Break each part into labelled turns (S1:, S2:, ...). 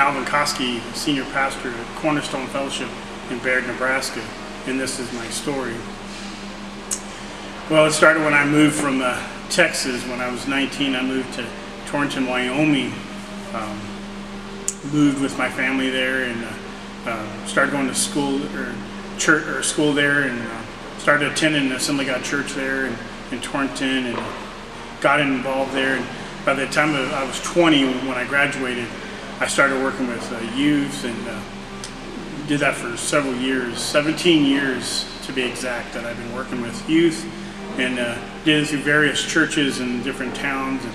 S1: Alvin Koski, senior pastor at Cornerstone Fellowship in Bayard, Nebraska, and this is my story. Well, it started when I moved from Texas. When I was 19, I moved to Torrington, Wyoming. Moved with my family there and started going to school or church or school there, and started attending the Assembly of God Church there in Torrington, and got involved there. And by the time I was 20, when I graduated, I started working with youth, and did that for several years, 17 years to be exact, that I've been working with youth, and did it through various churches in different towns and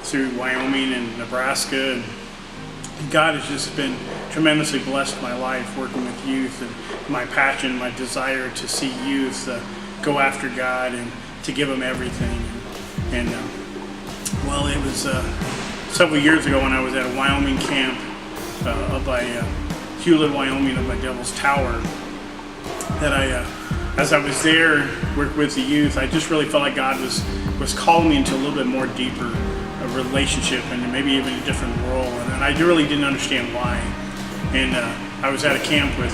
S1: through Wyoming and Nebraska. And God has just been tremendously blessed my life working with youth, and my passion, my desire to see youth go after God and to give them everything. And well, it was several years ago when I was at a Wyoming camp up by Hewlett, Wyoming, up by Devil's Tower, that as I was there working with the youth, I just really felt like God was calling me into a little bit more deeper relationship and maybe even a different role, and I really didn't understand why. And I was at a camp with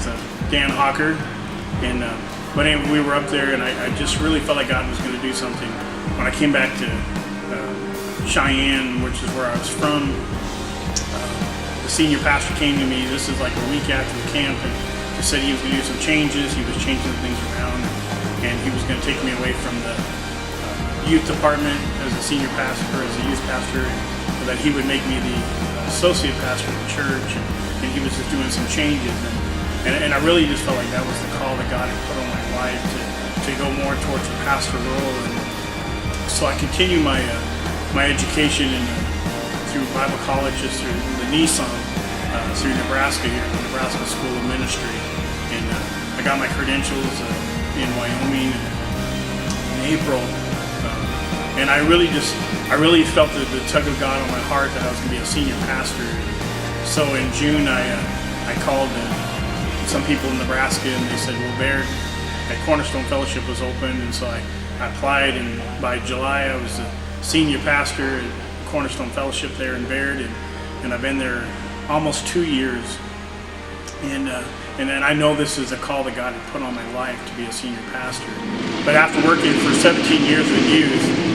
S1: Dan Hawker, and but anyway, we were up there, and I just really felt like God was going to do something. When I came back to Cheyenne, which is where I was from, the senior pastor came to me. This is like a week after the camp, and he said he was going to do some changes. He was changing things around, and he was going to take me away from the youth department as a senior pastor, as a youth pastor, and that he would make me the associate pastor of the church, and he was just doing some changes, and I really just felt like that was the call that God had put on my life to go more towards the pastoral role. And so I continued my education through Bible colleges, through the Nissan, through Nebraska here, the Nebraska School of Ministry, and I got my credentials in Wyoming in April. And I really felt the tug of God on my heart that I was going to be a senior pastor. So in June, I called some people in Nebraska, and they said, well, Bayard at Cornerstone Fellowship was open, and so I applied, and by July I was a senior pastor at Cornerstone Fellowship there in Bayard, and I've been there almost 2 years. And then I know this is a call that God had put on my life to be a senior pastor. But after working for 17 years with youth,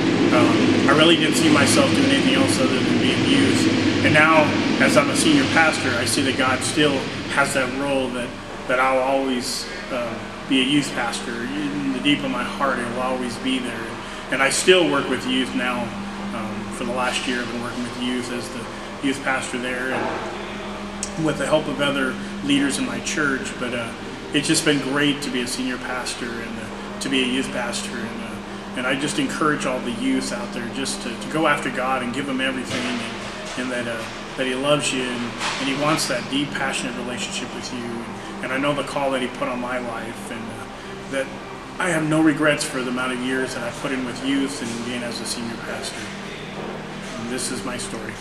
S1: I really didn't see myself doing anything else other than being youth. And now, as I'm a senior pastor, I see that God still has that role that I'll always be a youth pastor. In the deep of my heart, it will always be there. And I still work with youth now. For the last year, I've been working with youth as the youth pastor there, and with the help of other leaders in my church. But it's just been great to be a senior pastor and to be a youth pastor. And I just encourage all the youth out there just to go after God and give Him everything, and that He loves you, and He wants that deep, passionate relationship with you. And I know the call that He put on my life, and that I have no regrets for the amount of years that I put in with youth and being as a senior pastor. And this is my story.